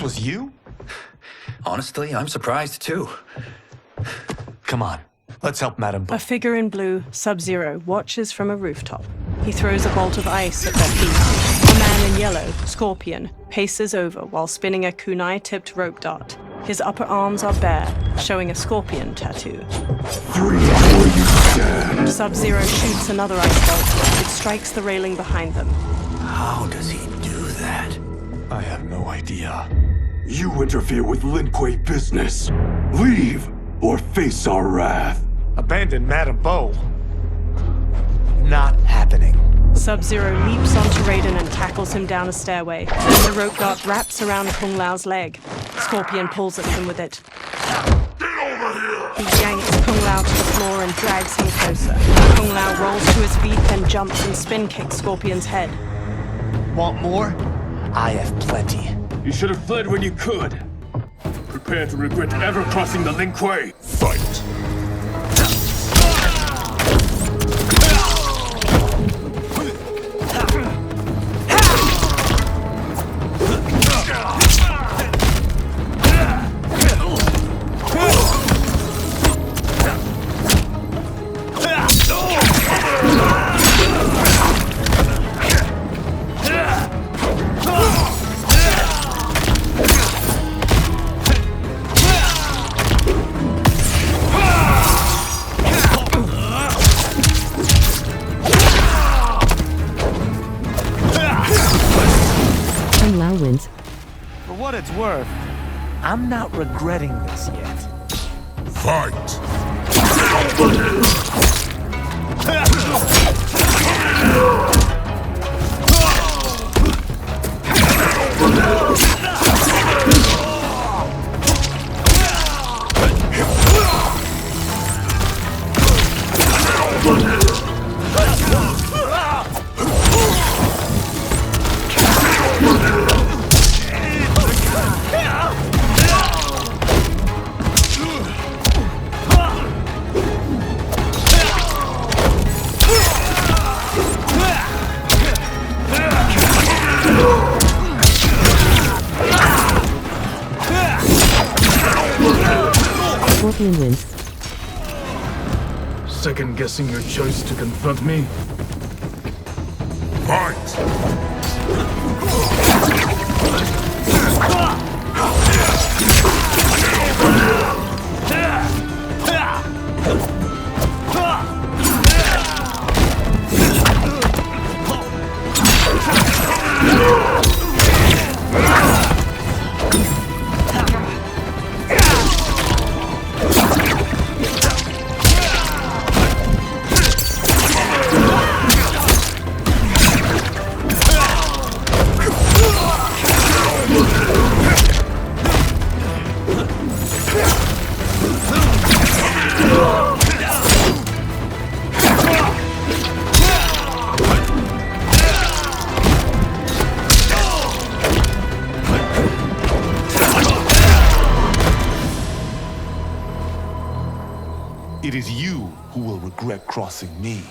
was you? Honestly, I'm surprised too. Come on, let's help Madam Bo. A figure in blue, Sub-Zero, watches from a rooftop. He throws a bolt of ice at their feet. A man in yellow, Scorpion, paces over while spinning a kunai-tipped rope dart. His upper arms are bare, showing a scorpion tattoo. 3 before you stand. Sub-Zero shoots another ice bolt. It strikes the railing behind them. How does he do that? I have no idea. You interfere with Lin Kuei business. Leave or face our wrath. Abandon Madam Bo. Not happening. Sub-Zero leaps onto Raiden and tackles him down a stairway. The rope dart wraps around Kung Lao's leg. Scorpion pulls at him with it. Get over here! He yanks Kung Lao to the floor and drags him closer. Kung Lao rolls to his feet, then jumps and spin kicks Scorpion's head. Want more? I have plenty. You should have fled when you could. Prepare to regret ever crossing the Lin Kuei. Fight! Wins. For what it's worth, I'm not regretting this yet. Fight! Scorpion wins. Second guessing your choice to confront me? Fight! It is you who will regret crossing me.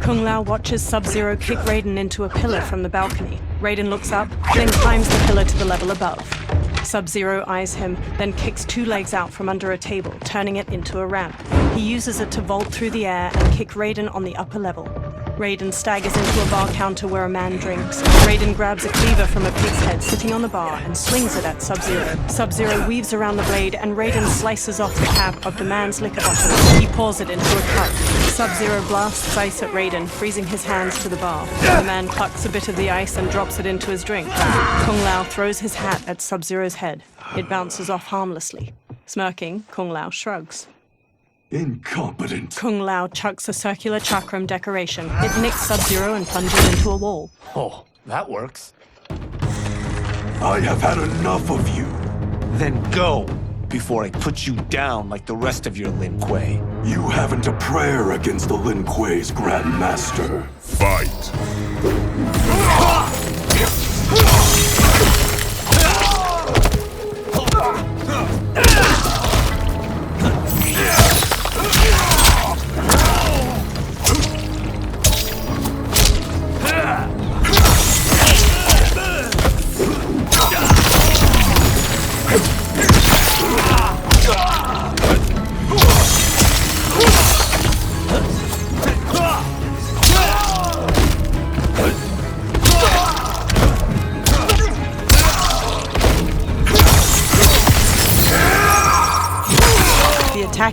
Kung Lao watches Sub-Zero kick Raiden into a pillar from the balcony. Raiden looks up, then climbs the pillar to the level above. Sub-Zero eyes him, then kicks 2 legs out from under a table, turning it into a ramp. He uses it to vault through the air and kick Raiden on the upper level. Raiden staggers into a bar counter where a man drinks. Raiden grabs a cleaver from a pig's head sitting on the bar and slings it at Sub-Zero. Sub-Zero weaves around the blade and Raiden slices off the cap of the man's liquor bottle. He pours it into a cup. Sub-Zero blasts ice at Raiden, freezing his hands to the bar. The man plucks a bit of the ice and drops it into his drink. Kung Lao throws his hat at Sub-Zero's head. It bounces off harmlessly. Smirking, Kung Lao shrugs. Incompetent. Kung Lao chucks a circular chakram decoration. It nicks Sub-Zero and plunges into a wall. Oh, that works. I have had enough of you. Then go, before I put you down like the rest of your Lin Kuei. You haven't a prayer against the Lin Kuei's Grand Master. Fight!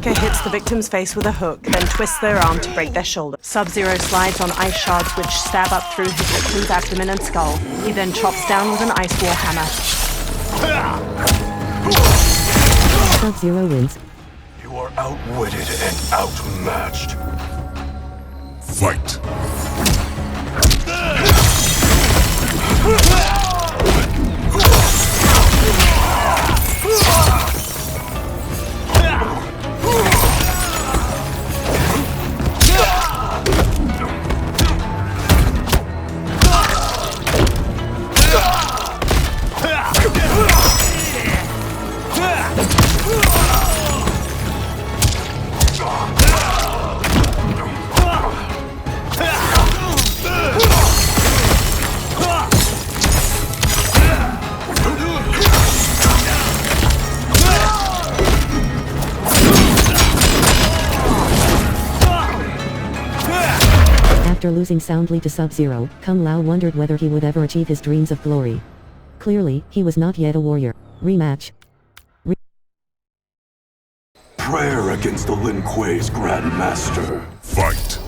attacker hits the victim's face with a hook, then twists their arm to break their shoulder. Sub-Zero slides on ice shards which stab up through his victim's abdomen and skull. He then chops down with an ice war hammer. Sub-Zero wins. You are outwitted and outmatched. Fight! After losing soundly to Sub-Zero, Kung Lao wondered whether he would ever achieve his dreams of glory. Clearly, he was not yet a warrior. Rematch. Prayer against the Lin Kuei's Grand Master. Fight!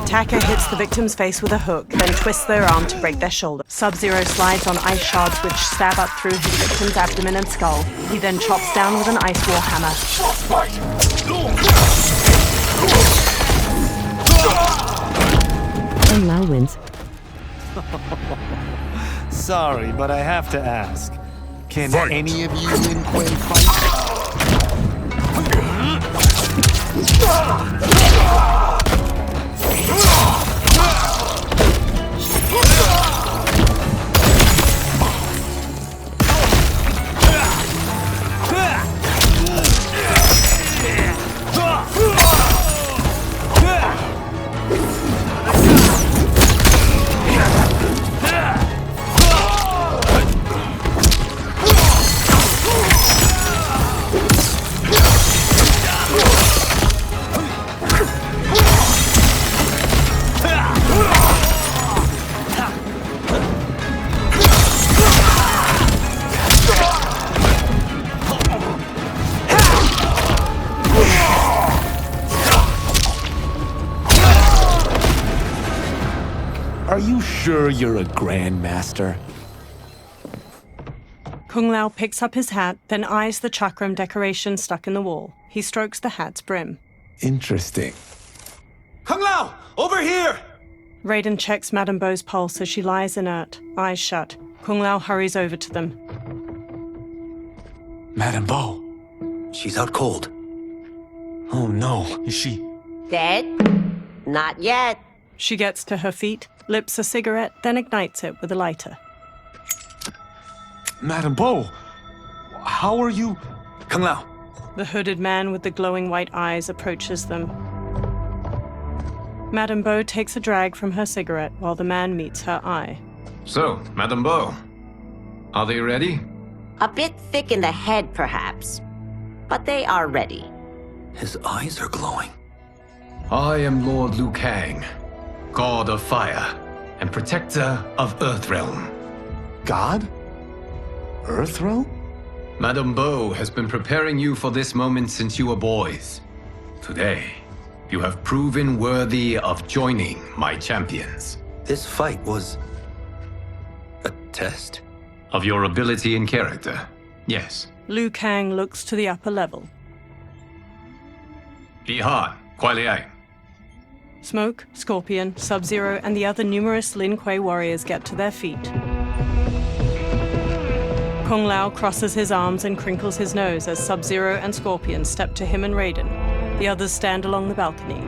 Attacker hits the victim's face with a hook, then twists their arm to break their shoulder. Sub-Zero slides on ice shards which stab up through his victim's abdomen and skull. He then chops down with an ice war hammer. Kung Lao wins. Sorry, but I have to ask. Can Fight. any of you Lin Kuei fight? Are you sure you're a grandmaster? Kung Lao picks up his hat, then eyes the chakram decoration stuck in the wall. He strokes the hat's brim. Interesting. Kung Lao, over here! Raiden checks Madame Beau's pulse as she lies inert, eyes shut. Kung Lao hurries over to them. Madame Beau. She's out cold. Oh no, is she? Dead? Not yet. She gets to her feet, lips a cigarette, then ignites it with a lighter. Madame Beau, how are you? Kung Lao, The hooded man with the glowing white eyes approaches them. Madame Beau takes a drag from her cigarette while the man meets her eye. So, Madame Beau, are they ready? A bit thick in the head, perhaps. But they are ready. his eyes are glowing. I am Lord Liu Kang, God of Fire and Protector of Earthrealm. God? Earthrealm? Madame Beau has been preparing you for this moment since you were boys. Today, you have proven worthy of joining my champions. This fight was a test. Of your ability and character, yes. Liu Kang looks to the upper level. Ihan, Kuai Liang. Smoke, Scorpion, Sub-Zero, and the other numerous Lin Kuei warriors get to their feet. Kung Lao crosses his arms and crinkles his nose as Sub-Zero and Scorpion step to him and Raiden. The others stand along the balcony.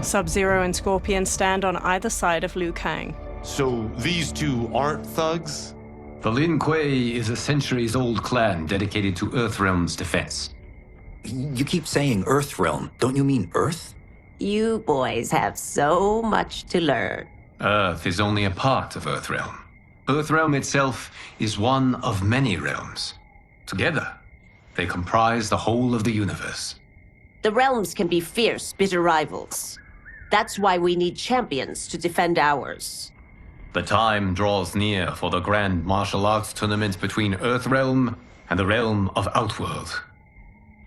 Sub-Zero and Scorpion stand on either side of Liu Kang. So these two aren't thugs? The Lin Kuei is a centuries-old clan dedicated to Earthrealm's defense. You keep saying Earthrealm. Don't you mean Earth? You boys have so much to learn. Earth is only a part of Earthrealm. Earthrealm itself is one of many realms. Together, they comprise the whole of the universe. The realms can be fierce, bitter rivals. That's why we need champions to defend ours. The time draws near for the grand martial arts tournament between Earthrealm and the realm of Outworld.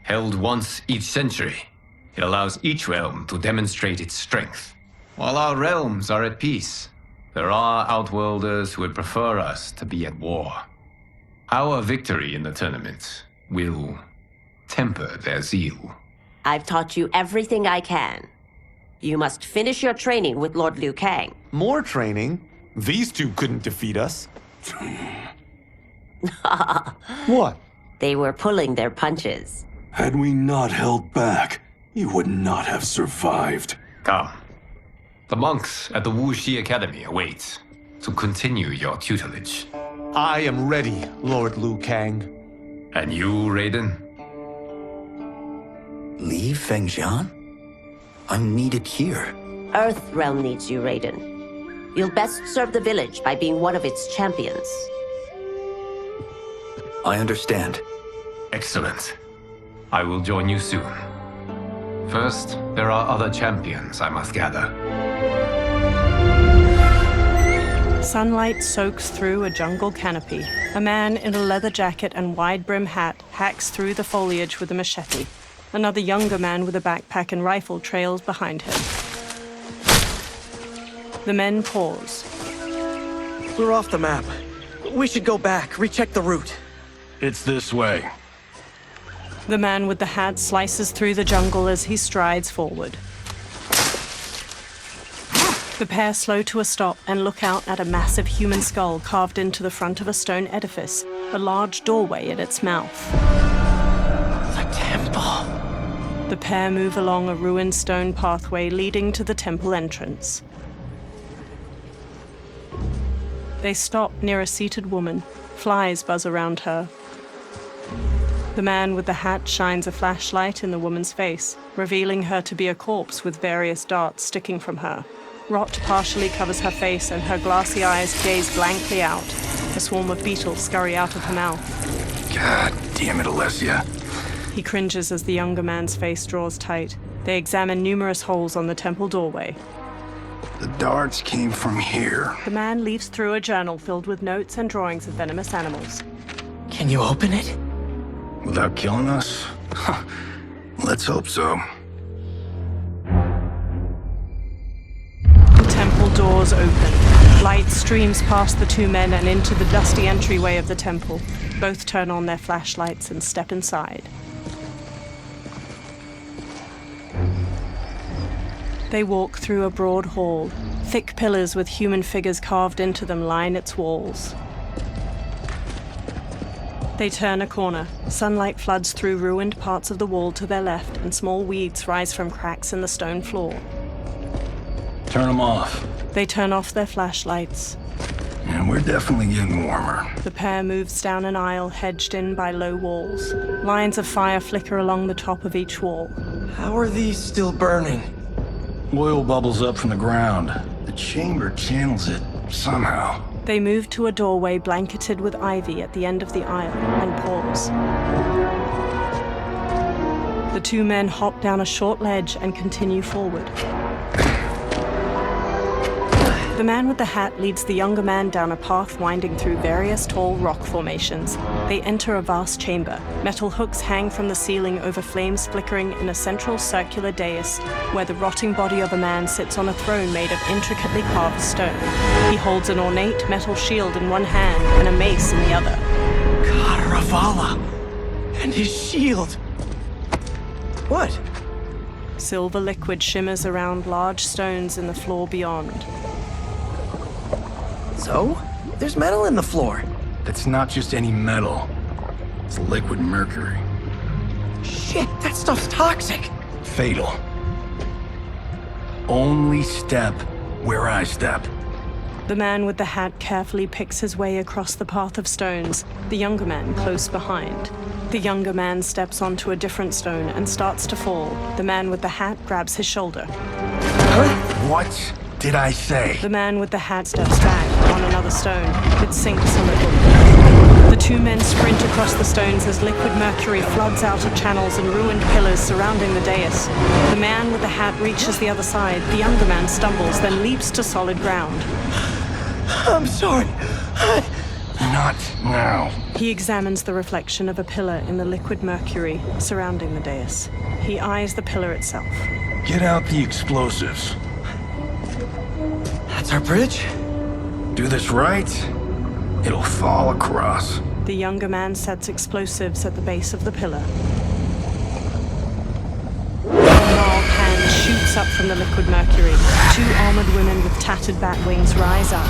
Held once each century, it allows each realm to demonstrate its strength. While our realms are at peace, there are Outworlders who would prefer us to be at war. Our victory in the tournament will temper their zeal. I've taught you everything I can. You must finish your training with Lord Liu Kang. More training? These two couldn't defeat us. What? They were pulling their punches. Had we not held back, you would not have survived. Come. The monks at the Wuxi Academy await to continue your tutelage. I am ready, Lord Liu Kang. And you, Raiden? Li Fengjian? I'm needed here. Earthrealm needs you, Raiden. You'll best serve the village by being one of its champions. I understand. Excellent. I will join you soon. First, there are other champions I must gather. Sunlight soaks through a jungle canopy. A man in a leather jacket and wide-brim hat hacks through the foliage with a machete. Another younger man with a backpack and rifle trails behind him. The men pause. We're off the map. We should go back, recheck the route. It's this way. The man with the hat slices through the jungle as he strides forward. The pair slow to a stop and look out at a massive human skull carved into the front of a stone edifice, a large doorway at its mouth. The temple. The pair move along a ruined stone pathway leading to the temple entrance. They stop near a seated woman. Flies buzz around her. The man with the hat shines a flashlight in the woman's face, revealing her to be a corpse with various darts sticking from her. Rot partially covers her face and her glassy eyes gaze blankly out. A swarm of beetles scurry out of her mouth. God damn it, Alessia. He cringes as the younger man's face draws tight. They examine numerous holes on the temple doorway. The darts came from here. The man leaves through a journal filled with notes and drawings of venomous animals. Can you open it? Without killing us? Let's hope so. The temple doors open. Light streams past the two men and into the dusty entryway of the temple. Both turn on their flashlights and step inside. They walk through a broad hall. Thick pillars with human figures carved into them line its walls. They turn a corner. Sunlight floods through ruined parts of the wall to their left, and small weeds rise from cracks in the stone floor. Turn them off. They turn off their flashlights. And we're definitely getting warmer. The pair moves down an aisle hedged in by low walls. Lines of fire flicker along the top of each wall. How are these still burning? Oil bubbles up from the ground. The chamber channels it somehow. They move to a doorway blanketed with ivy at the end of the aisle and pause. The two men hop down a short ledge and continue forward. The man with the hat leads the younger man down a path winding through various tall rock formations. They enter a vast chamber. Metal hooks hang from the ceiling over flames flickering in a central circular dais where the rotting body of a man sits on a throne made of intricately carved stone. He holds an ornate metal shield in one hand and a mace in the other. Karavala! And his shield! What? Silver liquid shimmers around large stones in the floor beyond. So? There's metal in the floor. That's not just any metal. It's liquid mercury. Shit, that stuff's toxic. Fatal. Only step where I step. The man with the hat carefully picks his way across the path of stones, the younger man close behind. The younger man steps onto a different stone and starts to fall. The man with the hat grabs his shoulder. What did I say? The man with the hat steps back on another stone. It sinks a little. The two men sprint across the stones as liquid mercury floods out of channels and ruined pillars surrounding the dais. The man with the hat reaches the other side. The younger man stumbles, then leaps to solid ground. I'm sorry. Not now. He examines the reflection of a pillar in the liquid mercury surrounding the dais. He eyes the pillar itself. Get out the explosives. That's our bridge? Do this right, it'll fall across. The younger man sets explosives at the base of the pillar. A gnarled hand shoots up from the liquid mercury. Two armored women with tattered bat wings rise up.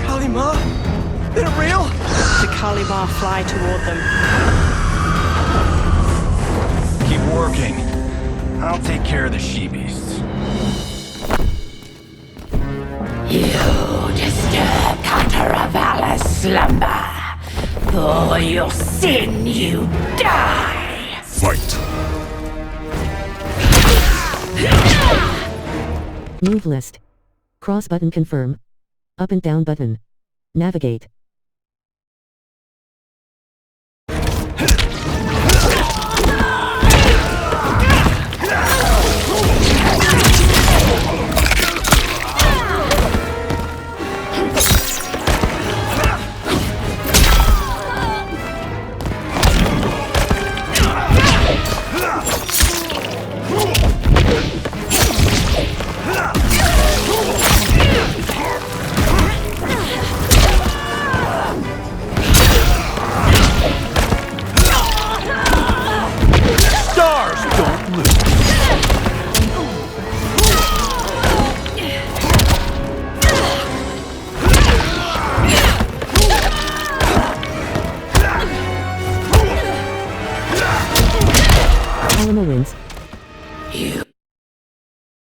Kalima? Is it real? The Kalimar fly toward them. Keep working. I'll take care of the she-beasts. You disturb Cataravalla's slumber. For your sin you die! Fight. Move list. Cross button confirm. Up and down button. Navigate.